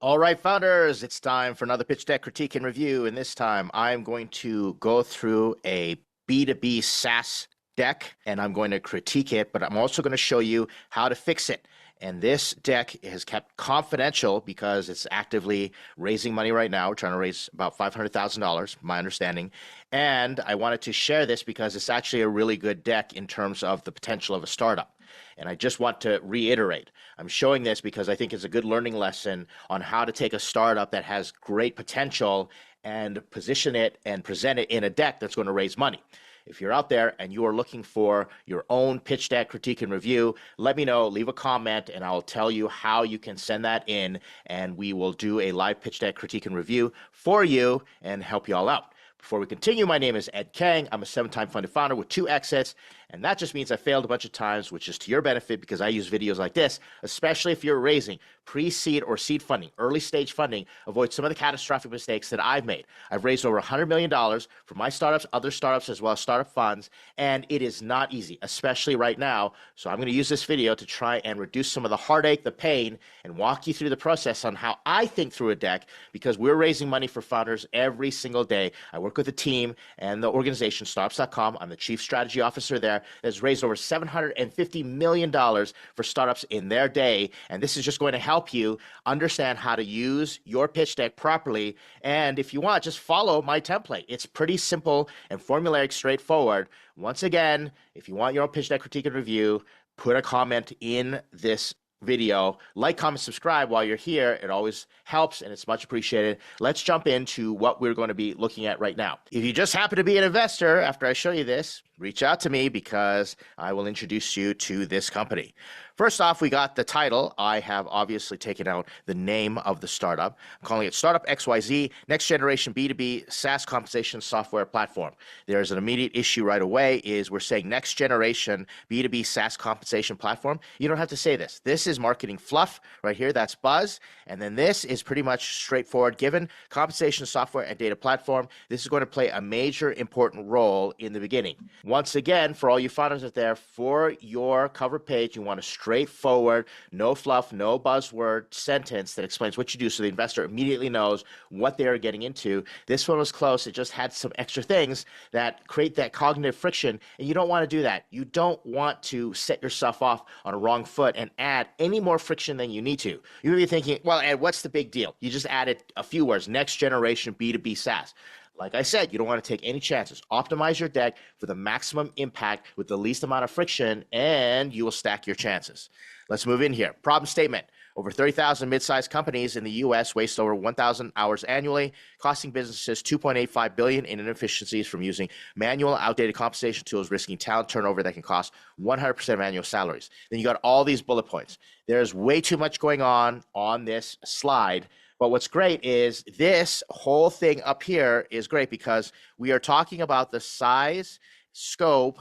All right, founders, it's time for another pitch deck critique and review. And this time I'm going to go through a B2B SaaS deck and I'm going to critique it, but I'm also going to show you how to fix it. And this deck is kept confidential because it's actively raising money right now. We're trying to raise about $500,000, my understanding. And I wanted to share this because it's actually a really good deck in terms of the potential of a startup. And I just want to reiterate, I'm showing this because I think it's a good learning lesson on how to take a startup that has great potential and position it and present it in a deck that's going to raise money. If you're out there and you are looking for your own pitch deck critique and review, let me know, leave a comment, and I'll tell you how you can send that in, and we will do a live pitch deck critique and review for you and help you all out. Before we continue, my name is Ed Kang. I'm a 7-time funded founder with 2 exits, and that just means I failed a bunch of times, which is to your benefit because I use videos like this, especially if you're raising pre-seed or seed funding, early stage funding. Avoid some of the catastrophic mistakes that I've made. I've raised over $100 million for my startups, other startups, as well as startup funds, and it is not easy, especially right now. So I'm going to use this video to try and reduce some of the heartache, the pain, and walk you through the process on how I think through a deck, because we're raising money for founders every single day. I work with a team and the organization, startups.com. I'm the chief strategy officer there. That's raised over $750 million for startups in their day. And this is just going to help you understand how to use your pitch deck properly. And if you want, just follow my template. It's pretty simple and formulaic, straightforward. Once again, if you want your own pitch deck critique and review, put a comment in this video, like, comment, subscribe while you're here. It always helps and it's much appreciated. Let's jump into what we're going to be looking at right now. If you just happen to be an investor after I show you this, reach out to me because I will introduce you to this company. First off, we got the title. I have obviously taken out the name of the startup. I'm calling it Startup XYZ, Next Generation B2B SaaS Compensation Software Platform. There's an immediate issue right away is we're saying Next Generation B2B SaaS Compensation Platform. You don't have to say this. This is marketing fluff right here. That's buzz. And then this is pretty much straightforward. Given compensation software and data platform, this is going to play a major important role in the beginning. Once again, for all you founders out there, for your cover page, you want a straightforward, no fluff, no buzzword sentence that explains what you do so the investor immediately knows what they are getting into. This one was close. It just had some extra things that create that cognitive friction, and you don't want to do that. You don't want to set yourself off on a wrong foot and add any more friction than you need to. You may be thinking, well, Ed, what's the big deal? You just added a few words, next generation B2B SaaS. Like I said, you don't want to take any chances. Optimize your deck for the maximum impact with the least amount of friction, and you will stack your chances. Let's move in here. Problem statement. Over 30,000 mid-sized companies in the U.S. waste over 1,000 hours annually, costing businesses $2.85 billion in inefficiencies from using manual, outdated compensation tools, risking talent turnover that can cost 100% of annual salaries. Then you got all these bullet points. There's way too much going on this slide. But what's great is this whole thing up here is great because we are talking about the size, scope,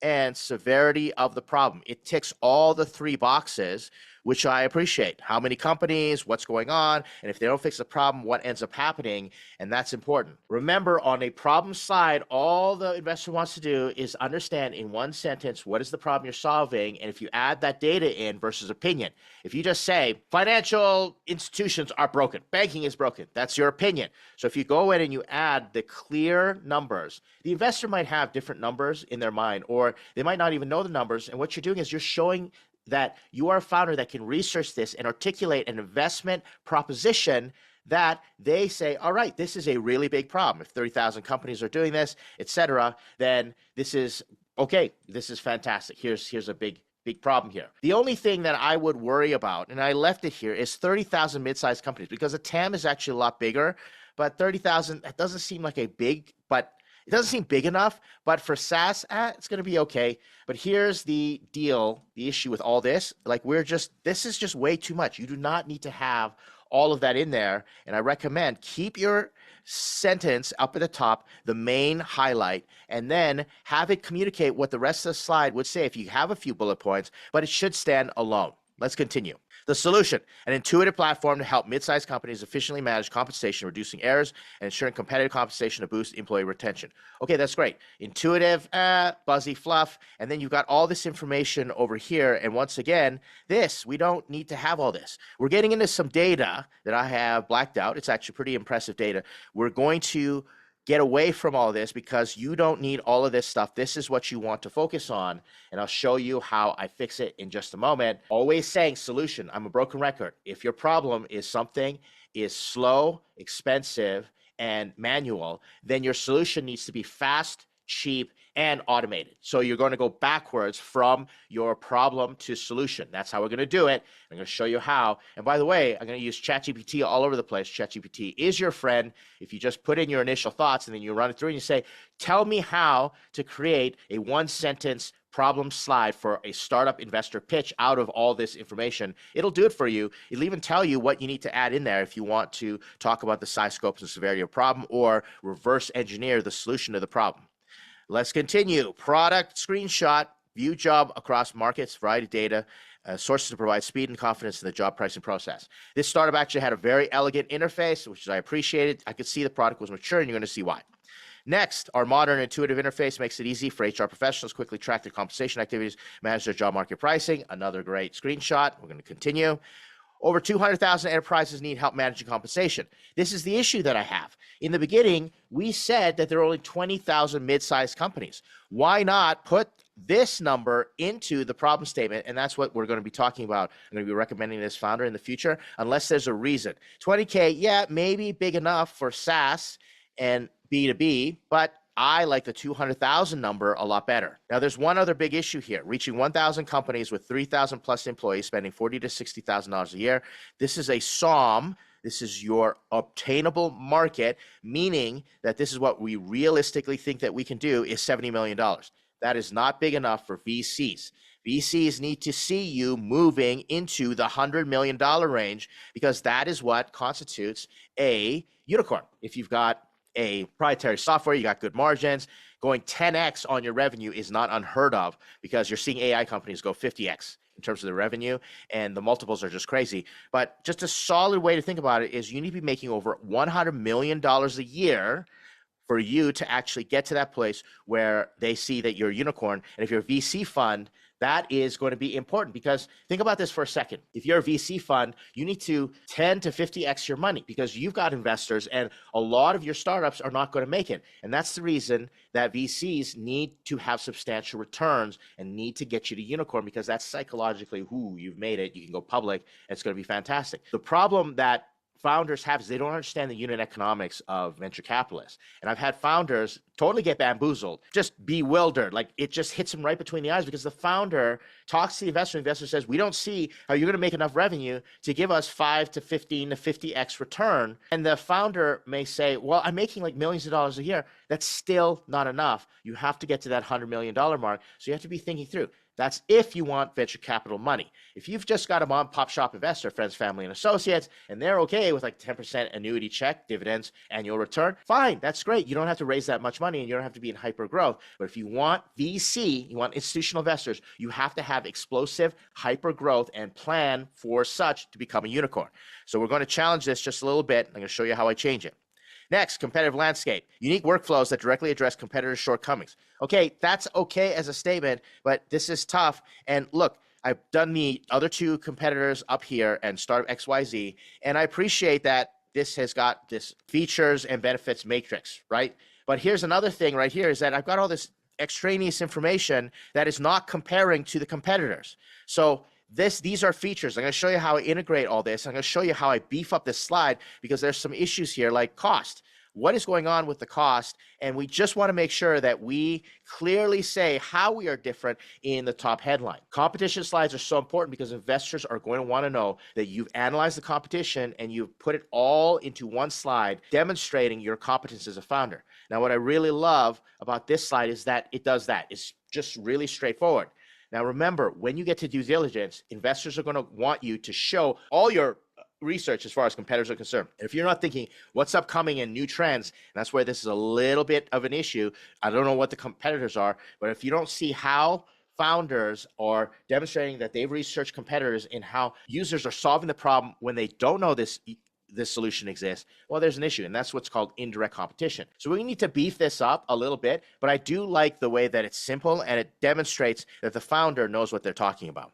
and severity of the problem. It ticks all the 3 boxes, which I appreciate. How many companies, what's going on, and if they don't fix the problem, what ends up happening, and that's important. Remember, on a problem slide, all the investor wants to do is understand in one sentence what is the problem you're solving, and if you add that data in versus opinion. If you just say, financial institutions are broken, banking is broken, that's your opinion. So if you go in and you add the clear numbers, the investor might have different numbers in their mind, or they might not even know the numbers, and what you're doing is you're showing that you are a founder that can research this and articulate an investment proposition that they say, all right, this is a really big problem. If 30,000 companies are doing this, et cetera, then this is okay. This is fantastic. Here's a big problem here. The only thing that I would worry about, and I left it here, is 30,000 mid-sized companies because the TAM is actually a lot bigger, but 30,000, that doesn't seem like a big, but it doesn't seem big enough, but for SaaS, it's going to be okay. But here's the deal, the issue with all this. Like this is just way too much. You do not need to have all of that in there. And I recommend keep your sentence up at the top, the main highlight, and then have it communicate what the rest of the slide would say if you have a few bullet points, but it should stand alone. Let's continue. The solution, an intuitive platform to help mid-sized companies efficiently manage compensation, reducing errors, and ensuring competitive compensation to boost employee retention. Okay, that's great. Intuitive, buzzy fluff, and then you've got all this information over here. And once again, we don't need to have all this. We're getting into some data that I have blacked out. It's actually pretty impressive data. We're going to get away from all this because you don't need all of this stuff. This is what you want to focus on. And I'll show you how I fix it in just a moment. Always saying solution. I'm a broken record. If your problem is something is slow, expensive, and manual, then your solution needs to be fast, cheap, and automated. So you're going to go backwards from your problem to solution. That's how we're going to do it. I'm going to show you how. And by the way, I'm going to use ChatGPT all over the place. ChatGPT is your friend. If you just put in your initial thoughts and then you run it through and you say, tell me how to create a one-sentence problem slide for a startup investor pitch out of all this information, it'll do it for you. It'll even tell you what you need to add in there if you want to talk about the size, scope, and severity of problem or reverse engineer the solution to the problem. Let's continue. Product screenshot, view job across markets, variety of data, sources to provide speed and confidence in the job pricing process. This startup actually had a very elegant interface, which I appreciated. I could see the product was mature, and you're going to see why. Next, our modern intuitive interface makes it easy for HR professionals to quickly track their compensation activities, manage their job market pricing. Another great screenshot. We're going to continue. Over 200,000 enterprises need help managing compensation. This is the issue that I have. In the beginning, we said that there are only 20,000 mid-sized companies. Why not put this number into the problem statement? And that's what we're going to be talking about. I'm going to be recommending this founder in the future, unless there's a reason. 20K, yeah, maybe big enough for SaaS and B2B, but I like the 200,000 number a lot better. Now, there's one other big issue here. Reaching 1,000 companies with 3,000 plus employees spending $40,000 to $60,000 a year. This is a SOM. This is your obtainable market, meaning that this is what we realistically think that we can do is $70 million. That is not big enough for VCs. VCs need to see you moving into the $100 million range because that is what constitutes a unicorn. If you've got a proprietary software, you got good margins, going 10x on your revenue is not unheard of because you're seeing AI companies go 50x in terms of the revenue, and the multiples are just crazy. But just a solid way to think about it is you need to be making over $100 million a year for you to actually get to that place where they see that you're a unicorn. And if you're a VC fund, that is going to be important because think about this for a second. If you're a VC fund, you need to 10 to 50x your money because you've got investors and a lot of your startups are not going to make it. And that's the reason that VCs need to have substantial returns and need to get you to unicorn because that's psychologically, you've made it. You can go public. It's going to be fantastic. The problem that founders have is they don't understand the unit economics of venture capitalists. And I've had founders totally get bamboozled, just bewildered. Like it just hits them right between the eyes because the founder talks to the investor says, we don't see how you're going to make enough revenue to give us 5 to 15 to 50x return. And the founder may say, well, I'm making like millions of dollars a year. That's still not enough. You have to get to that $100 million mark. So you have to be thinking through. That's if you want venture capital money. If you've just got a mom pop shop investor, friends, family, and associates, and they're okay with like 10% annuity check, dividends, annual return, fine, that's great. You don't have to raise that much money and you don't have to be in hyper growth. But if you want VC, you want institutional investors, you have to have explosive hyper growth and plan for such to become a unicorn. So we're going to challenge this just a little bit. I'm going to show you how I change it. Next, competitive landscape. Unique workflows that directly address competitors' shortcomings. Okay, that's okay as a statement, but this is tough. And look, I've done the other two competitors up here and Startup XYZ, and I appreciate that this has got this features and benefits matrix, right? But here's another thing right here is that I've got all this extraneous information that is not comparing to the competitors. So these are features. I'm going to show you how I integrate all this. I'm going to show you how I beef up this slide because there's some issues here like cost. What is going on with the cost? And we just want to make sure that we clearly say how we are different in the top headline. Competition slides are so important because investors are going to want to know that you've analyzed the competition and you've put it all into one slide demonstrating your competence as a founder. Now, what I really love about this slide is that it does that. It's just really straightforward. Now, remember, when you get to due diligence, investors are going to want you to show all your research as far as competitors are concerned. And if you're not thinking what's upcoming and new trends, and that's where this is a little bit of an issue. I don't know what the competitors are, but if you don't see how founders are demonstrating that they've researched competitors in how users are solving the problem when they don't know this solution exists, well, there's an issue, and that's what's called indirect competition. So we need to beef this up a little bit, but I do like the way that it's simple and it demonstrates that the founder knows what they're talking about.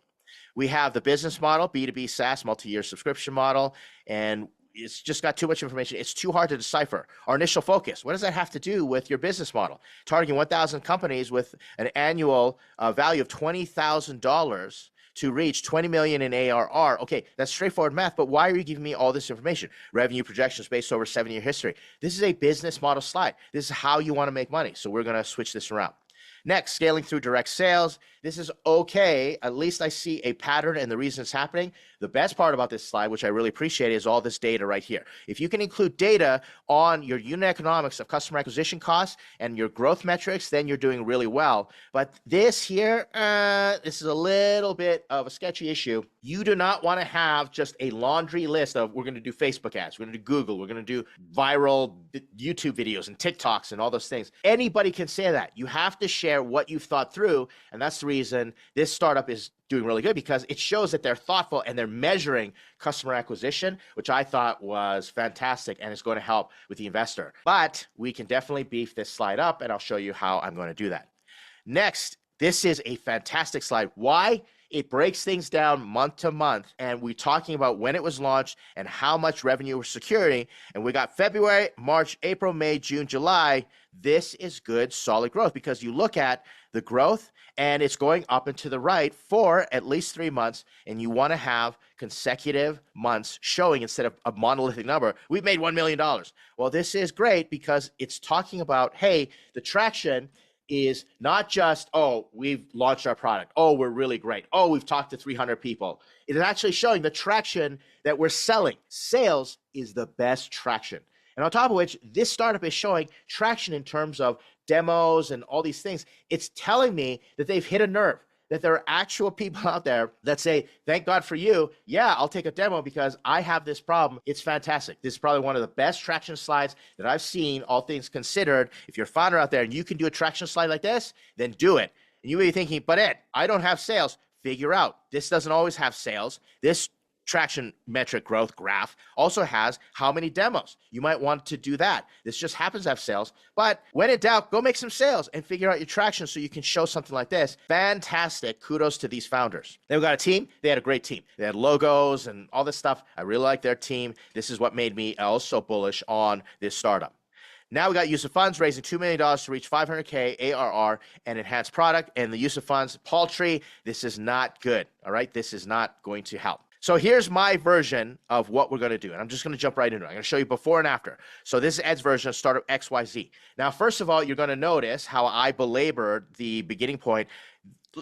We have the business model, B2B SaaS, multi-year subscription model, and it's just got too much information. It's too hard to decipher. Our initial focus, what does that have to do with your business model? Targeting 1,000 companies with an annual value of $20,000 to reach 20 million in ARR. Okay, that's straightforward math, but why are you giving me all this information? Revenue projections based over 7-year history. This is a business model slide. This is how you want to make money. So we're going to switch this around. Next, scaling through direct sales. This is okay. At least I see a pattern and the reason it's happening. The best part about this slide, which I really appreciate, is all this data right here. If you can include data on your unit economics of customer acquisition costs and your growth metrics, then you're doing really well. But this here, this is a little bit of a sketchy issue. You do not want to have just a laundry list of we're going to do Facebook ads, we're going to do Google, we're going to do viral YouTube videos and TikToks and all those things. Anybody can say that. You have to share what you've thought through, and that's the reason this startup is doing really good, because it shows that they're thoughtful and they're measuring customer acquisition, which I thought was fantastic and is going to help with the investor. But we can definitely beef this slide up, and I'll show you how I'm going to do that. Next, this is a fantastic slide. Why? It breaks things down month to month, and we're talking about when it was launched and how much revenue we're securing. And we got February, March, April, May, June, July. This is good, solid growth, because you look at the growth and it's going up and to the right for at least 3 months, and you want to have consecutive months showing instead of a monolithic number. We've made $1 million. Well, this is great because it's talking about, hey, the traction is not just, oh, we've launched our product. Oh, we're really great. Oh, we've talked to 300 people. It is actually showing the traction that we're selling. Sales is the best traction. And on top of which, this startup is showing traction in terms of demos and all these things. It's telling me that they've hit a nerve, that there are actual people out there that say, thank God for you. Yeah, I'll take a demo because I have this problem. It's fantastic. This is probably one of the best traction slides that I've seen, all things considered. If you're a founder out there and you can do a traction slide like this, then do it. And you may be thinking, but Ed, I don't have sales. Figure out, this doesn't always have sales. This traction metric growth graph also has how many demos. You might want to do that. This just happens to have sales, but when in doubt, go make some sales and figure out your traction so you can show something like this. Fantastic. Kudos to these founders. They've got a team. They had a great team. They had logos and all this stuff. I really like their team. This is what made me also bullish on this startup. Now we got use of funds, raising $2 million to reach 500K ARR and enhance product. And the use of funds, paltry. This is not good. All right. This is not going to help. So here's my version of what we're going to do. And I'm just going to jump right into it. I'm going to show you before and after. So this is Ed's version of Startup XYZ. Now, first of all, you're going to notice how I belabored the beginning point.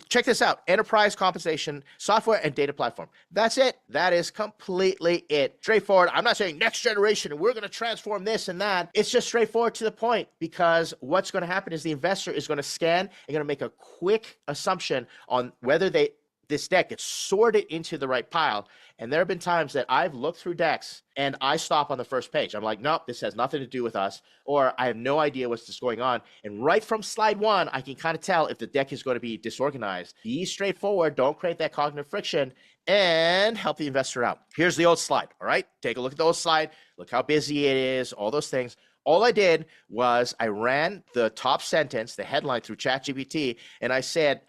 Check this out. Enterprise compensation, software, and data platform. That's it. That is completely it. Straightforward. I'm not saying next generation, and we're going to transform this and that. It's just straightforward to the point, because what's going to happen is the investor is going to scan and going to make a quick assumption on whether this deck gets sorted into the right pile. And there have been times that I've looked through decks and I stop on the first page. I'm like, nope, this has nothing to do with us, or I have no idea what's just going on. And right from slide one, I can kind of tell if the deck is going to be disorganized. Be straightforward. Don't create that cognitive friction and help the investor out. Here's the old slide. All right. Take a look at the old slide. Look how busy it is, all those things. All I did was I ran the top sentence, the headline, through ChatGPT, and I said,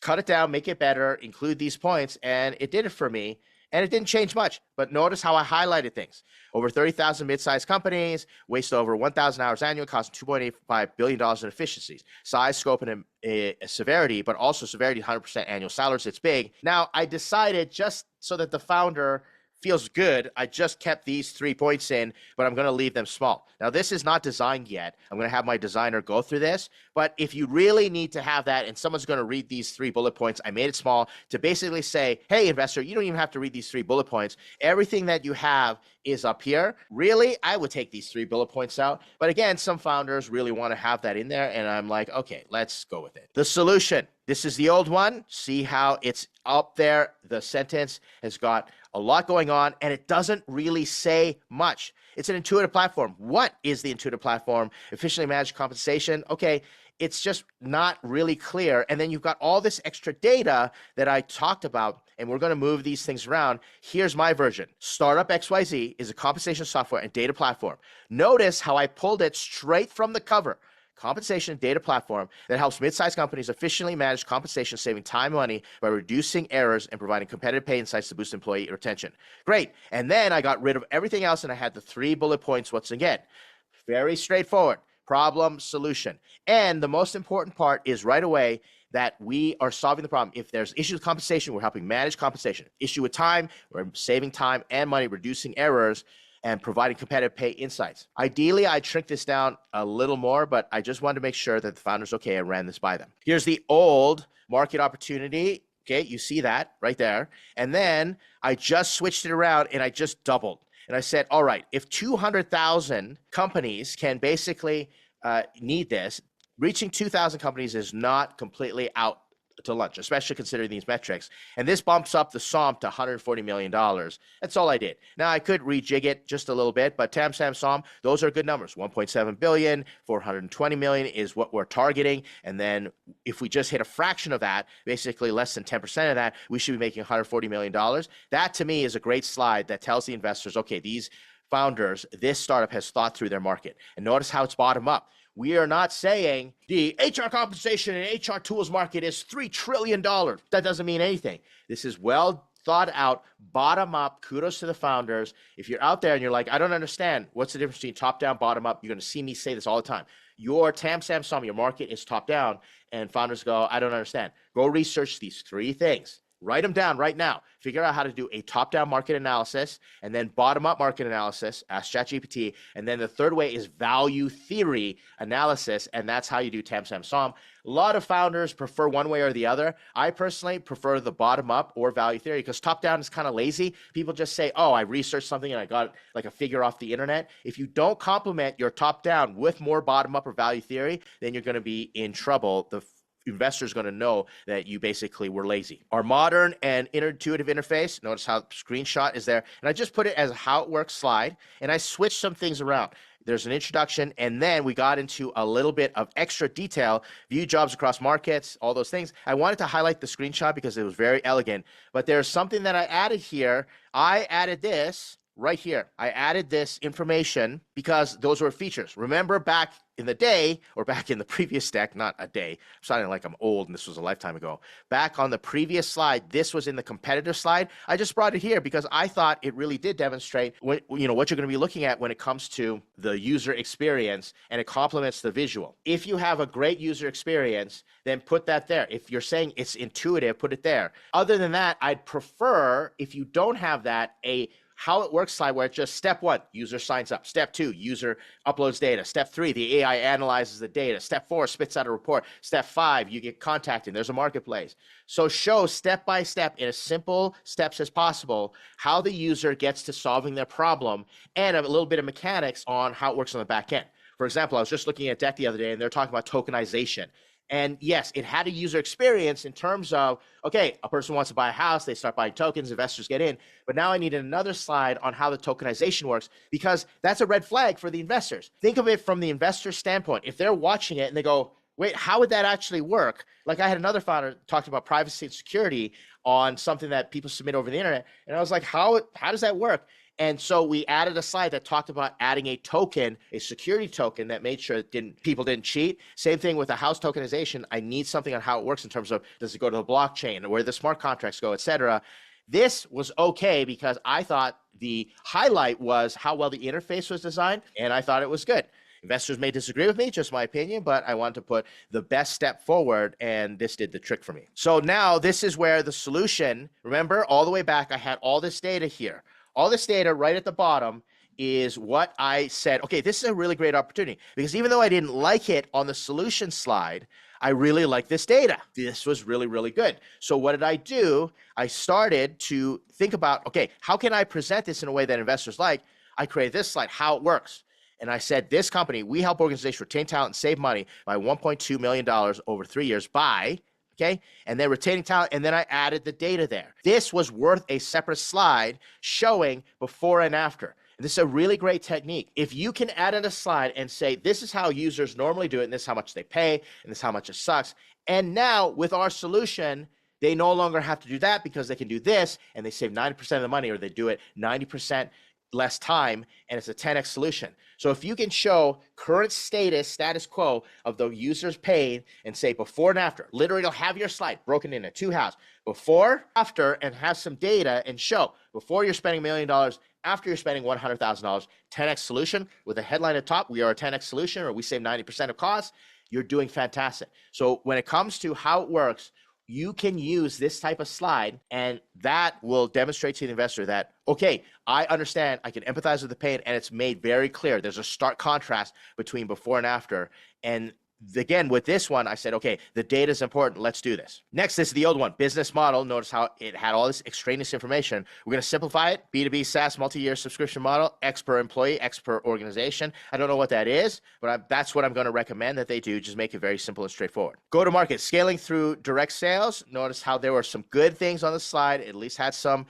cut it down, make it better, include these points, and it did it for me. And it didn't change much, but notice how I highlighted things. Over 30,000 mid-sized companies, waste over 1,000 hours annually, cost $2.85 billion in efficiencies. Size, scope, and severity, but also severity, 100% annual salaries. It's big. Now, I decided, just so that the founder feels good, I just kept these 3 points in, but I'm going to leave them small. Now, this is not designed yet. I'm going to have my designer go through this, but if you really need to have that and someone's going to read these 3 bullet points, I made it small to basically say, hey, investor, you don't even have to read these 3 bullet points. Everything that you have is up here. Really, I would take these 3 bullet points out. But again, some founders really want to have that in there, and I'm like, okay, let's go with it. The solution. This is the old one. See how it's up there? The sentence has got a lot going on, and it doesn't really say much. It's an intuitive platform. What is the intuitive platform? Efficiently managed compensation. Okay, it's just not really clear. And then you've got all this extra data that I talked about, and we're going to move these things around. Here's my version. Startup XYZ is a compensation software and data platform. Notice how I pulled it straight from the cover. Compensation data platform that helps mid-sized companies efficiently manage compensation, saving time and money by reducing errors and providing competitive pay insights to boost employee retention. Great. And then I got rid of everything else, and I had the 3 bullet points once again. Very straightforward. Problem, solution. And the most important part is right away that we are solving the problem. If there's issues with compensation, we're helping manage compensation. Issue with time, we're saving time and money, reducing errors, and providing competitive pay insights. Ideally, I'd shrink this down a little more, but I just wanted to make sure that the founder's okay. I ran this by them. Here's the old market opportunity. Okay, you see that right there. And then I just switched it around and I just doubled. And I said, all right, if 200,000 companies can basically need this, reaching 2,000 companies is not completely out to lunch, especially considering these metrics. And this bumps up the SOM to $140 million. That's all I did. Now, I could rejig it just a little bit, but TAM, SAM, SOM, those are good numbers. 1.7 billion, 420 million is what we're targeting. And then if we just hit a fraction of that, basically less than 10% of that, we should be making $140 million. That to me is a great slide that tells the investors, okay, these founders, this startup has thought through their market. And notice how it's bottom up. We are not saying the HR compensation and HR tools market is $3 trillion. That doesn't mean anything. This is well thought out, bottom up. Kudos to the founders. If you're out there and you're like, I don't understand, what's the difference between top down, bottom up? You're going to see me say this all the time. Your TAM, SAM, SOM, your market is top down, and founders go, I don't understand. Go research these 3 things. Write them down right now. Figure out how to do a top-down market analysis and then bottom-up market analysis, ask ChatGPT. And then the third way is value theory analysis, and that's how you do TAM, SAM, SOM. A lot of founders prefer one way or the other. I personally prefer the bottom-up or value theory because top-down is kind of lazy. People just say, oh, I researched something and I got like a figure off the internet. If you don't complement your top-down with more bottom-up or value theory, then you're going to be in trouble. The investor's going to know that you basically were lazy. Our modern and intuitive interface, notice how the screenshot is there. And I just put it as a how it works slide, and I switched some things around. There's an introduction, and then we got into a little bit of extra detail, view jobs across markets, all those things. I wanted to highlight the screenshot because it was very elegant, but there's something that I added here. I added this right here. I added this information because those were features. Remember back in the day, or back in the previous deck, not a day, I'm sounding like I'm old and this was a lifetime ago. Back on the previous slide, this was in the competitor slide. I just brought it here because I thought it really did demonstrate what you're going to be looking at when it comes to the user experience, and it complements the visual. If you have a great user experience, then put that there. If you're saying it's intuitive, put it there. Other than that, I'd prefer, if you don't have that, a how it works slide where it's just step 1, user signs up. Step 2, user uploads data. Step 3, the AI analyzes the data. Step 4, spits out a report. Step 5, you get contacted. There's a marketplace. So show step by step in as simple steps as possible how the user gets to solving their problem and a little bit of mechanics on how it works on the back end. For example, I was just looking at a deck the other day and they're talking about tokenization. And yes, it had a user experience in terms of, okay, a person wants to buy a house, they start buying tokens, investors get in. But now I needed another slide on how the tokenization works because that's a red flag for the investors. Think of it from the investor standpoint. If they're watching it and they go, wait, how would that actually work? Like I had another founder talking about privacy and security on something that people submit over the internet. And I was like, how does that work? And so we added a slide that talked about adding a token, a security token that made sure people didn't cheat. Same thing with the house tokenization. I need something on how it works in terms of, does it go to the blockchain, where the smart contracts go, et cetera. This was okay because I thought the highlight was how well the interface was designed, and I thought it was good. Investors may disagree with me, just my opinion, but I want to put the best step forward, and this did the trick for me. So now this is where the solution, remember all the way back, I had all this data here. All this data right at the bottom is what I said, okay, this is a really great opportunity because even though I didn't like it on the solution slide, I really like this data. This was really, really good. So what did I do? I started to think about, okay, how can I present this in a way that investors like? I created this slide, how it works. And I said, this company, we help organizations retain talent and save money by $1.2 million over 3 years by, okay, and then retaining talent, and then I added the data there. This was worth a separate slide showing before and after. This is a really great technique. If you can add in a slide and say, this is how users normally do it, and this is how much they pay, and this is how much it sucks. And now with our solution, they no longer have to do that because they can do this, and they save 90% of the money, or they do it 90% less time, and it's a 10x solution. So if you can show current status quo of the users paid and say before and after, literally you'll have your slide broken into two halves, before, after, and have some data and show before you're spending $1 million, after you're spending $100,000, 10x solution with a headline at the top, we are a 10x solution, or we save 90% of costs, you're doing fantastic. So when it comes to how it works, you can use this type of slide, and that will demonstrate to the investor that, okay, I understand, I can empathize with the pain, and it's made very clear. There's a stark contrast between before and after. And again, with this one, I said, okay, the data is important. Let's do this. Next, this is the old one, business model. Notice how it had all this extraneous information. We're going to simplify it. B2B SaaS multi-year subscription model, X per employee, X per organization. I don't know what that is, but that's what I'm going to recommend that they do. Just make it very simple and straightforward. Go to market, scaling through direct sales. Notice how there were some good things on the slide. At least had some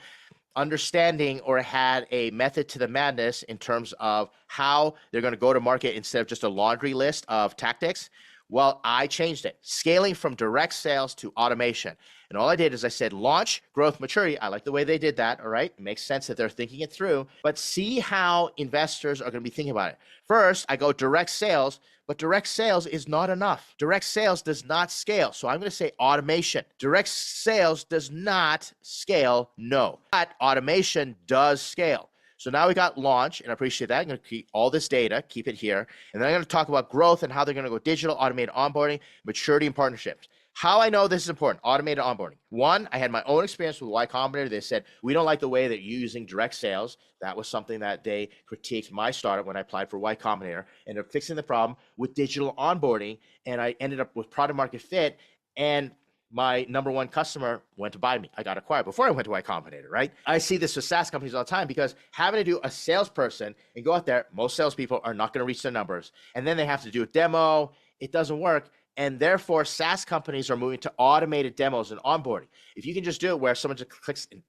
understanding, or had a method to the madness in terms of how they're going to go to market instead of just a laundry list of tactics. Well, I changed it. Scaling from direct sales to automation. And all I did is I said launch, growth, maturity. I like the way they did that, all right? It makes sense that they're thinking it through. But see how investors are going to be thinking about it. First, I go direct sales, but direct sales is not enough. Direct sales does not scale. So I'm going to say automation. Direct sales does not scale, no. But automation does scale. So now we got launch, and I appreciate that. I'm going to keep all this data, keep it here. And then I'm going to talk about growth and how they're going to go digital, automated onboarding, maturity, and partnerships. How I know this is important, automated onboarding. One, I had my own experience with Y Combinator. They said, we don't like the way that you're using direct sales. That was something that they critiqued my startup when I applied for Y Combinator. And they're fixing the problem with digital onboarding. And I ended up with product market fit, and my number one customer went to buy me. I got acquired before I went to Y Combinator, right? I see this with SaaS companies all the time, because having to do a salesperson and go out there, most salespeople are not going to reach their numbers. And then they have to do a demo. It doesn't work. And therefore, SaaS companies are moving to automated demos and onboarding. If you can just do it where someone just clicks and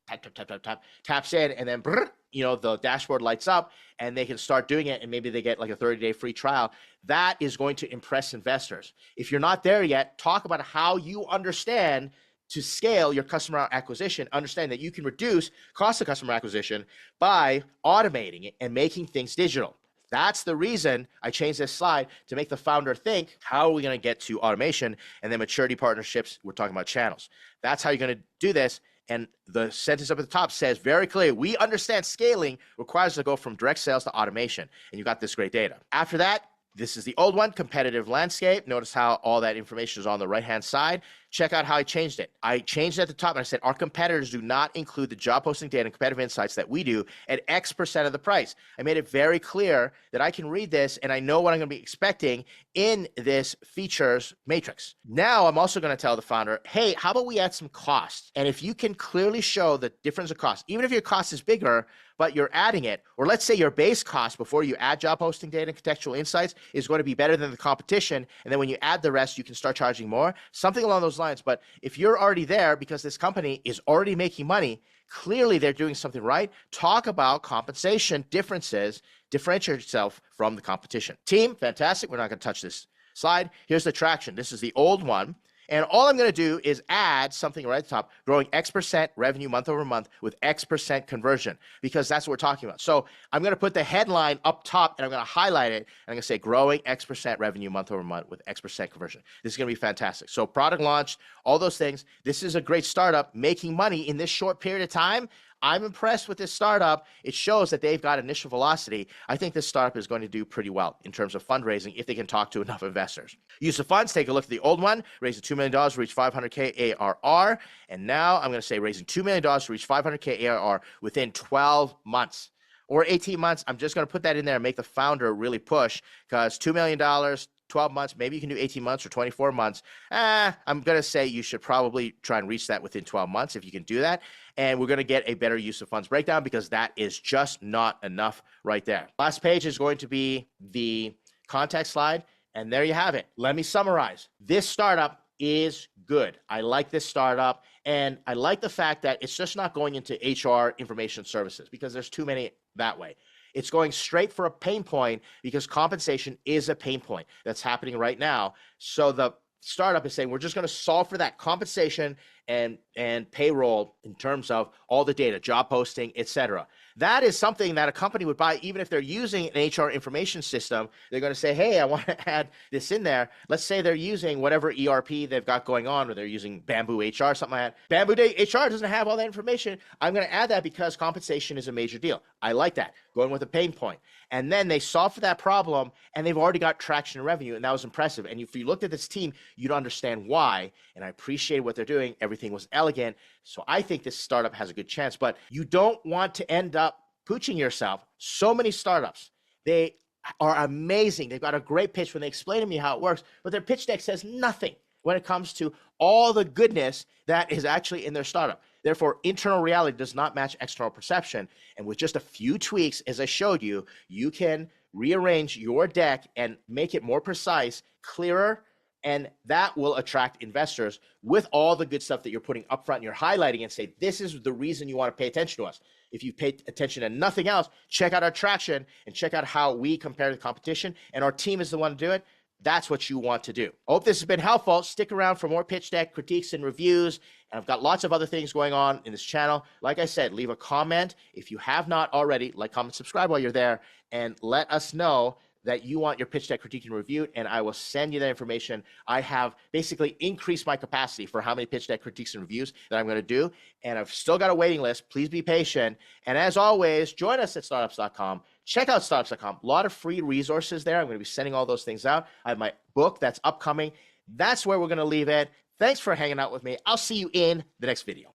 taps in, and then the dashboard lights up, and they can start doing it, and maybe they get like a 30-day free trial, that is going to impress investors. If you're not there yet, talk about how you understand to scale your customer acquisition. Understand that you can reduce cost of customer acquisition by automating it and making things digital. That's the reason I changed this slide, to make the founder think, how are we going to get to automation? And then maturity, partnerships, we're talking about channels. That's how you're going to do this. And the sentence up at the top says very clearly, we understand scaling requires us to go from direct sales to automation. And you got this great data. After that, this is the old one, competitive landscape. Notice how all that information is on the right-hand side. Check out how I changed it. I changed it at the top, and I said, our competitors do not include the job posting data and competitive insights that we do at X% of the price. I made it very clear that I can read this, and I know what I'm going to be expecting in this features matrix. Now, I'm also going to tell the founder, hey, how about we add some costs? And if you can clearly show the difference of cost, even if your cost is bigger, but you're adding it, or let's say your base cost before you add job posting data and contextual insights is going to be better than the competition, and then when you add the rest, you can start charging more, something along those lines. But if you're already there because this company is already making money, clearly they're doing something right. Talk about compensation differences, differentiate yourself from the competition. Team, fantastic. We're not going to touch this slide. Here's the traction. This is the old one. And all I'm going to do is add something right at the top, growing X% revenue month over month with X% conversion, because that's what we're talking about. So I'm going to put the headline up top, and I'm going to highlight it, and I'm going to say growing X% revenue month over month with X% conversion. This is going to be fantastic. So product launch, all those things. This is a great startup making money in this short period of time. I'm impressed with this startup. It shows that they've got initial velocity. I think this startup is going to do pretty well in terms of fundraising if they can talk to enough investors. Use of funds, take a look at the old one, raising $2 million to reach 500K ARR. And now I'm going to say raising $2 million to reach 500K ARR within 12 months. Or 18 months. I'm just going to put that in there and make the founder really push, because $2 million, 12 months, maybe you can do 18 months or 24 months. I'm going to say you should probably try and reach that within 12 months if you can do that. And we're going to get a better use of funds breakdown, because that is just not enough right there. Last page is going to be the contact slide. And there you have it. Let me summarize. This startup is good. I like this startup. And I like the fact that it's just not going into HR information services, because there's too many that way. It's going straight for a pain point because compensation is a pain point that's happening right now. So the startup is saying, we're just going to solve for that compensation and payroll in terms of all the data, job posting, etc. That is something that a company would buy, even if they're using an HR information system. They're going to say, hey, I want to add this in there. Let's say they're using whatever ERP they've got going on, or they're using Bamboo HR, something like that. Bamboo HR doesn't have all that information. I'm going to add that because compensation is a major deal. I like that. Going with a pain point. And then they solve for that problem, and they've already got traction and revenue, and that was impressive. And if you looked at this team, you'd understand why, and I appreciate what they're doing. Everything was elegant. So I think this startup has a good chance, but you don't want to end up pooching yourself. So many startups, they are amazing. They've got a great pitch when they explain to me how it works, but their pitch deck says nothing when it comes to all the goodness that is actually in their startup. Therefore, internal reality does not match external perception. And with just a few tweaks, as I showed you, you can rearrange your deck and make it more precise, clearer, and that will attract investors with all the good stuff that you're putting up front and you're highlighting and say, this is the reason you want to pay attention to us. If you pay attention to nothing else, check out our traction and check out how we compare to the competition, and our team is the one to do it. That's what you want to do. I hope this has been helpful. Stick around for more pitch deck critiques and reviews. And I've got lots of other things going on in this channel. Like I said, leave a comment if you have not already. Like, comment, subscribe while you're there, and let us know that you want your pitch deck critiqued and reviewed, and I will send you that information. I have basically increased my capacity for how many pitch deck critiques and reviews that I'm going to do, and I've still got a waiting list. Please be patient. And as always, join us at startups.com. Check out startups.com. A lot of free resources there. I'm going to be sending all those things out. I have my book that's upcoming. That's where we're going to leave it. Thanks for hanging out with me. I'll see you in the next video.